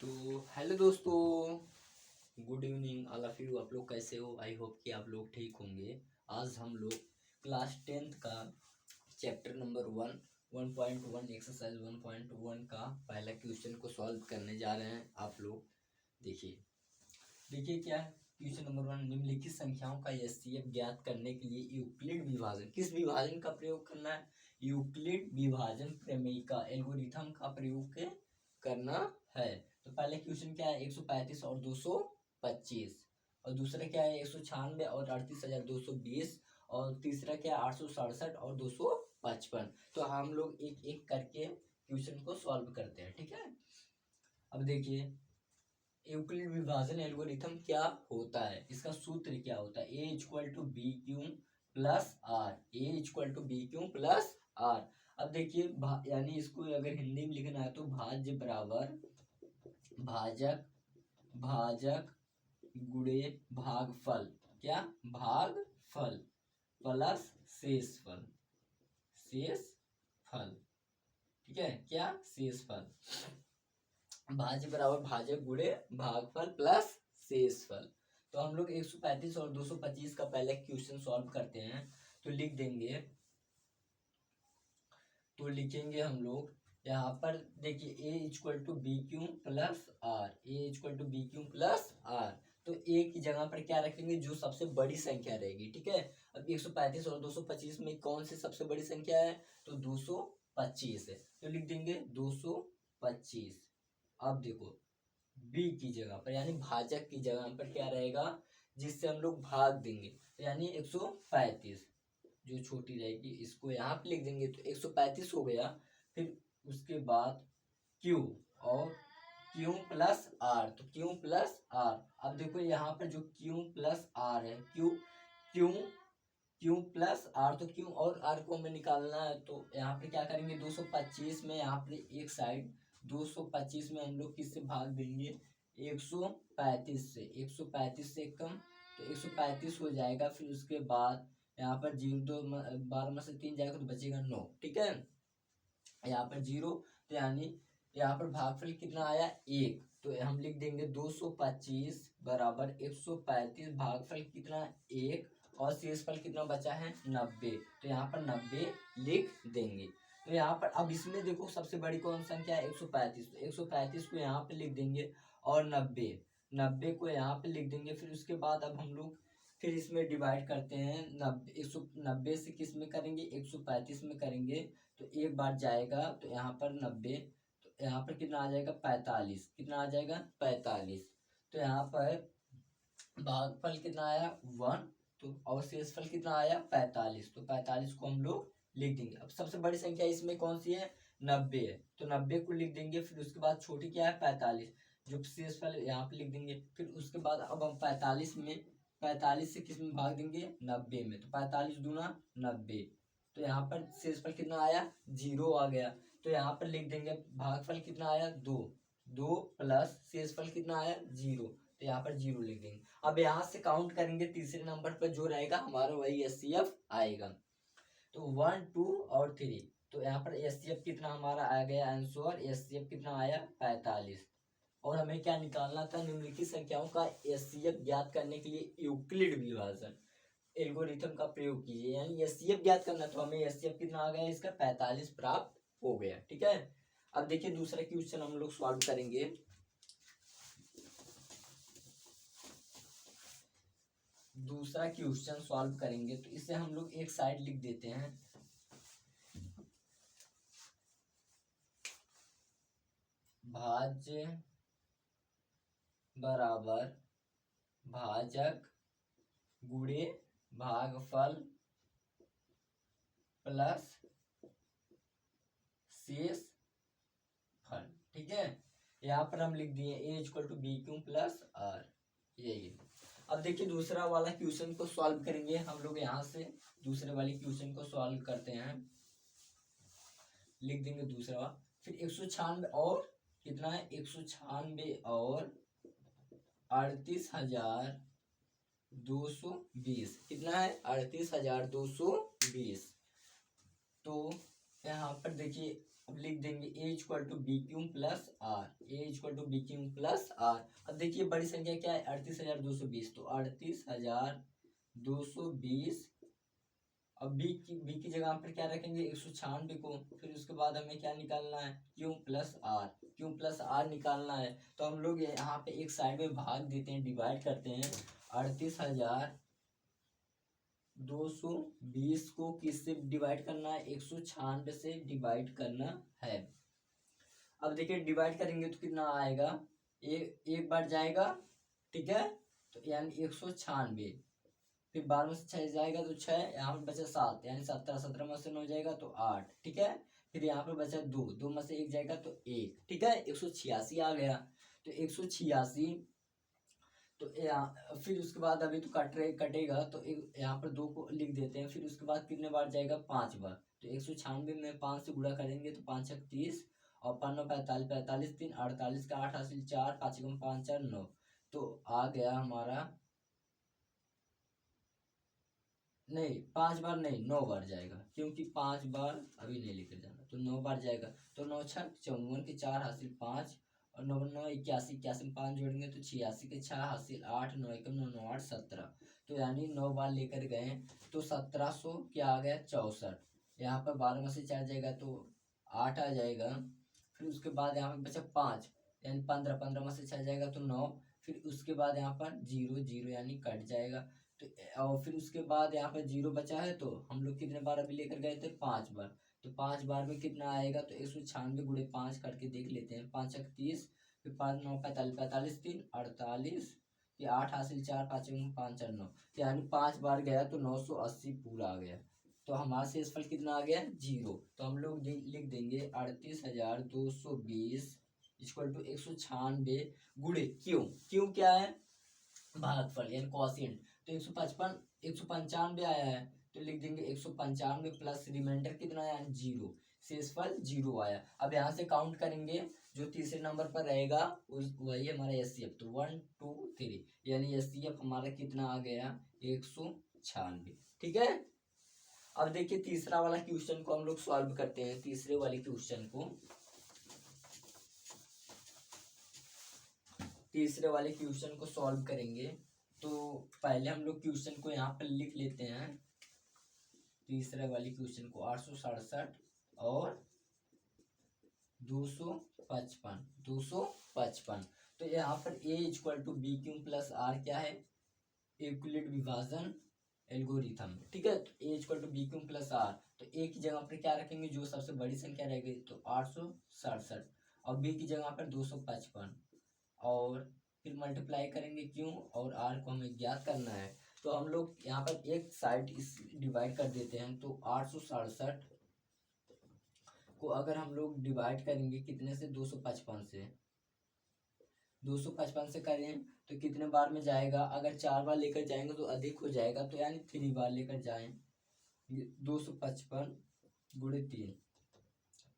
तो हेलो दोस्तों, good evening all of you. आप लोग कैसे हो? आई होप कि आप लोग ठीक होंगे। आज हम लोग क्लास 10th का चैप्टर नंबर 1 एक्सरसाइज 1.1 का पहला क्वेश्चन को सॉल्व करने जा रहे हैं। आप लोग देखिए देखिए क्या है क्वेश्चन नंबर 1। निम्नलिखित संख्याओं का एचसीएफ ज्ञात करने के लिए यूक्लिड विभाजन, किस विभाजन का प्रयोग करना है? यूक्लिड विभाजन प्रमेय का एल्गोरिथम का प्रयोग करना है। तो पहले क्वेश्चन क्या है? 135 और 225, और दूसरा क्या है? 196 और 38,220, और तीसरा क्या है? 867 और 255। तो हम लोग एक एक करके क्वेश्चन को सॉल्व करते हैं, ठीक है। अब देखिए यूक्लिड विभाजन एल्गोरिथम क्या होता है, इसका सूत्र क्या होता है? A equal to B Q plus R, A equal to B Q plus R. अब देखिए यानी इसको अगर हिंदी में लिखना है तो भाज्य बराबर भाजक, भाजक गुणे भागफल, क्या? भागफल प्लस शेषफल, शेषफल, ठीक है। क्या? शेषफल। भाज्य बराबर भाजक गुणे भागफल प्लस शेषफल। तो हम लोग 135 और 225 का पहले क्वेश्चन सॉल्व करते हैं। तो लिख देंगे, तो लिखेंगे हम लोग यहाँ पर देखिए A equal to B Q plus R, A equal to B Q plus R. तो ए की जगह पर क्या रखेंगे? जो सबसे बड़ी संख्या रहेगी, ठीक है। अब 135 और 225 में कौन सी सबसे बड़ी संख्या है? तो 225 है, तो लिख देंगे 225। अब देखो बी की जगह पर यानी भाजक की जगह पर क्या रहेगा? जिससे हम लोग भाग देंगे, तो यानी 135 जो छोटी रहेगी इसको यहाँ पे लिख देंगे, तो 135 हो गया। फिर उसके बाद Q, और Q प्लस आर, तो Q प्लस आर। अब देखो यहाँ पर जो Q प्लस आर है, Q प्लस आर, तो Q और आर को हमें निकालना है। तो यहाँ पे क्या करेंगे? 225 में यहाँ पे एक साइड 225 में हम लोग किससे भाग देंगे? 135 से, 135 से कम, तो 135 हो जाएगा। फिर उसके बाद यहाँ पर 0 2 12 में से 3 जाएगा तो बचेगा 9, ठीक है। यहाँ पर 0, तो यानी यहाँ पर भागफल कितना आया? 1। तो हम लिख देंगे 225 बराबर 135, भागफल कितना? 1, और शेषफल कितना बचा है? 90। तो यहाँ पर 90 लिख देंगे। तो यहाँ पर अब इसमें देखो सबसे बड़ी कौन संख्या है? 135, तो 135 को यहाँ पे लिख देंगे, और 90 को यहाँ पे लिख देंगे। फिर उसके बाद अब हम लोग फिर इसमें डिवाइड करते हैं। 190 से किस में करेंगे? 135 में करेंगे, तो एक बार जाएगा, तो यहाँ पर 90, तो यहाँ पर कितना आ जाएगा? 45। कितना आ जाएगा? 45। तो यहाँ पर भागफल कितना आया? 1, तो और शेषफल कितना आया? 45। तो 45 को हम लोग लिख देंगे। अब सबसे बड़ी संख्या इसमें कौन सी है? 90 है, तो 90 को लिख देंगे। फिर उसके बाद छोटी क्या है? 45, जो शेषफल यहाँ पे लिख देंगे। फिर उसके बाद अब हम 45 से किस में भाग देंगे? 90 में, तो 45 दूना 90। तो यहाँ पर शेषफल कितना आया? 0 आ गया। तो यहाँ पर लिख देंगे भागफल कितना आया? 2 प्लस शेषफल कितना आया? 0। तो यहाँ पर 0 लिख देंगे। अब यहाँ से काउंट करेंगे, तीसरे नंबर पर जो रहेगा हमारा वही एचसीएफ आएगा। तो 1 2 और 3, तो यहाँ पर एचसीएफ कितना हमारा आ गया आंसर? एचसीएफ कितना आया? 45। और हमें क्या निकालना था? निम्नलिखित संख्याओं का एचसीएफ ज्ञात करने के लिए यूक्लिड विभाजन एल्गोरिथम का प्रयोग कीजिए। यानी एचसीएफ ज्ञात करना, तो हमें एचसीएफ कितना आ गया? इसका 45 प्राप्त हो गया, ठीक है। अब देखिए दूसरा क्वेश्चन हम लोग सॉल्व करेंगे। दूसरा क्वेश्चन सॉल्व करेंगे, तो इसे हम लोग एक साइड लिख देते हैं। भाज्य बराबर भाजक गुणे भागफल प्लस शेषफल, ठीक है। यहाँ पर हम लिख दिए A equal to B Q plus R, यही। अब देखिए दूसरा वाला क्वेश्चन को सॉल्व करेंगे हम लोग। यहाँ से दूसरे वाले क्वेश्चन को सॉल्व करते हैं। लिख देंगे दूसरा, फिर 196 और कितना है? 196 और 38,220, कितना है? 38,220। तो यहाँ पर देखिए अब लिख देंगे A equal to B Q plus R, A equal to B Q plus R. अब देखिए बड़ी संख्या क्या है 38,220, तो 38,220। अब बी की जगह पर क्या रखेंगे 196 को, फिर उसके बाद हमें क्या निकालना है Q plus R, Q plus R निकालना है। तो हम लोग यहाँ पे एक साइड में भाग देते हैं, डिवाइड करते हैं। 38,220 को किससे डिवाइड करना है 196 से डिवाइड करना है। अब देखिए डिवाइड करेंगे तो कितना आएगा, एक बार जाएगा, ठीक है, तो यानी 196, फिर 12 में से 6 जाएगा तो 6, यहाँ पर बचा 7, यानी 17, 17 में से 9 जाएगा तो 8, ठीक है। फिर यहाँ पर बचा 2, 2 में से 1 जाएगा तो 1, ठीक है। 186 आ गया, तो 186। तो यहाँ फिर उसके बाद अभी तो कटेगा, तो यहाँ पर 2 को लिख देते हैं। फिर उसके बाद कितने बार जाएगा 5 बार, तो 196 में 5 से गुणा करेंगे तो 5 छक 30 और 5 9 45, 45 3 48 का 8 हासिल 4, 5 5 4 9, तो आ गया हमारा, नहीं 5 बार नहीं 9 बार जाएगा, क्योंकि 5 बार अभी नहीं लेकर जाना, तो 9 बार जाएगा। तो 9 छक 54 के 4 हासिल 5 और 9 9 81, 81 में 5 जोड़ेंगे तो 86 के 6 हासिल 8, 9 एकम 9 9 8 17, तो यानी 9 बार लेकर गए तो 1700 क्या आ गया 64। यहाँ पर 12 में से 4 जाएगा तो 8 आ जाएगा। फिर उसके बाद यहाँ पर बचा 5, यानी 15, 15 में से 6 जाएगा तो 9, फिर उसके बाद यहाँ पर 0 0 यानी कट जाएगा। तो और फिर उसके बाद यहाँ पे 0 बचा है, तो हम लोग कितने बार अभी लेकर गए थे 5 बार, तो 5 बार में कितना आएगा, तो 196 गुणे 5 करके देख लेते हैं। 5 छक 30, फिर 5 9 45, 45 3 48, ये 8 हासिल 4, 5 5 4 9, तो यानी 5 बार गया तो 980 पूरा आ गया। तो हमारा शेषफल कितना आ गया 0। तो हम लोग लिख देंगे 38,220 इक्वल टू 196 गुणे क्यों, क्यों क्या है भागफल यानी क्वोशिएंट, तो 155 195 आया है, तो लिख देंगे 195 प्लस रिमाइंडर कितना आया 0, शेषफल 0 आया। अब यहाँ से काउंट करेंगे, जो तीसरे नंबर पर रहेगा वही हमारा एचसीएफ, तो 1 2 3, यानी एचसीएफ हमारा कितना आ गया 196, ठीक है। अब देखिए तीसरा वाला क्वेश्चन को हम लोग सॉल्व करते हैं। तीसरे वाले क्वेश्चन को, तीसरे वाले क्वेश्चन को सॉल्व करेंगे। तो पहले हम लोग क्वेश्चन को यहाँ पर लिख लेते हैं। तीसरे वाले क्वेश्चन को 867 और 255, तो यहाँ पर A equal to B Q plus R क्या है यूक्लिड विभाजन एल्गोरिथम, ठीक है। तो A equal to B Q plus R, तो ए की जगह पर क्या रखेंगे जो सबसे बड़ी संख्या रहेगी, तो 867, और बी की जगह पर 255, और फिर मल्टीप्लाई करेंगे क्यों और आर को हमें ज्ञात करना है। तो हम लोग यहाँ पर एक साइड इस डिवाइड कर देते हैं। तो 867 को अगर हम लोग डिवाइड करेंगे कितने से 255 से, 255 से करें तो कितने बार में जाएगा, अगर 4 बार लेकर जाएंगे तो अधिक हो जाएगा, तो यानी 3 बार लेकर जाएं। 255 गुणे 3,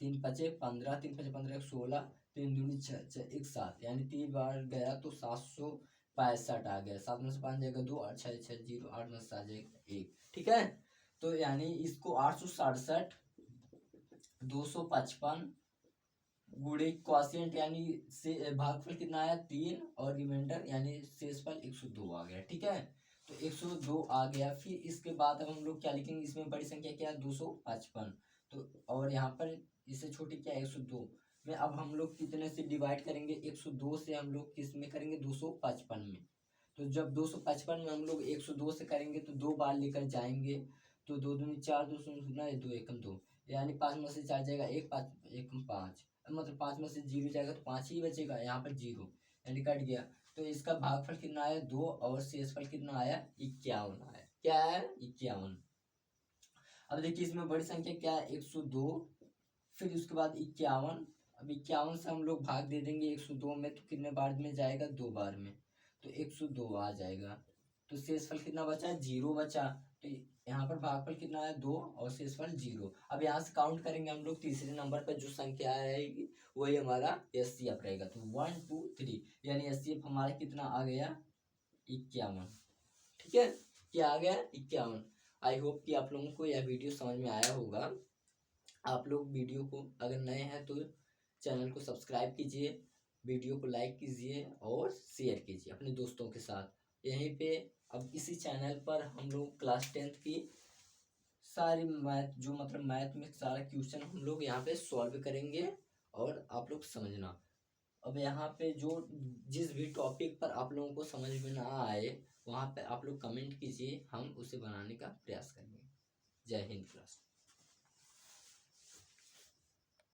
3 पचे 15, 3 पचे 15 16, 3 दूनी 6 1 7, यानी 3 बार गया तो 765 आ गया। 7 में से 5 जाएगा 2, 8 6 6 0, 8 में से 7 जाएगा 1, ठीक है। तो यानी इसको 867 255 गुणे क्वोशिएंट यानी से भागफल कितना आया 3 और रिमाइंडर यानी शेषफल 102 आ गया, ठीक है। तो 102 आ गया। फिर इसके बाद अब हम लोग क्या लिखेंगे, इसमें बड़ी संख्या क्या है 255, तो और यहाँ पर इससे छोटी क्या है 102 में। अब हम लोग कितने से डिवाइड करेंगे 102 से हम लोग किस में करेंगे 255 में। तो जब 255 में हम लोग 102 से करेंगे तो 2 बार लेकर जाएंगे, तो 2 दूनी 4, 2 शून्य 2 एकम 2, यानी 5 में से 4 जाएगा 1, 5 एकम 5, मतलब 5 में से 0 जाएगा तो 5 ही बचेगा, यहाँ पर 0 यानी कट गया। तो इसका भागफल कितना आया 2 और शेषफल कितना आया 51 आया, क्या है 51। अब देखिए इसमें बड़ी संख्या क्या है 102, फिर उसके बाद 51। अब 51 से हम लोग भाग दे देंगे 102 में, तो कितने बार में जाएगा 2 बार में, तो 102 आ जाएगा। तो शेषफल कितना बचा 0 बचा, तो यहाँ पर भागफल कितना है 2 और शेषफल 0। अब यहाँ से काउंट करेंगे हम लोग, तीसरे नंबर पर जो संख्या आएगी वही हमारा एचसीएफ रहेगा। तो 1 2 3 यानी एचसीएफ हमारा कितना आ गया 51, ठीक है। क्या आ गया 51। आई होप कि आप लोगों को यह वीडियो समझ में आया होगा। आप लोग वीडियो को अगर नए हैं तो चैनल को सब्सक्राइब कीजिए, वीडियो को लाइक कीजिए और शेयर कीजिए अपने दोस्तों के साथ। यहीं पे अब इसी चैनल पर हम लोग क्लास 10th की सारी मैथ जो मतलब मैथ में सारा क्वेश्चन हम लोग यहाँ पे सॉल्व करेंगे और आप लोग समझना। अब यहाँ पे जो जिस भी टॉपिक पर आप लोगों को समझ में ना आए वहाँ पे आप लोग कमेंट कीजिए, हम उसे बनाने का प्रयास करेंगे। जय हिंद क्लास।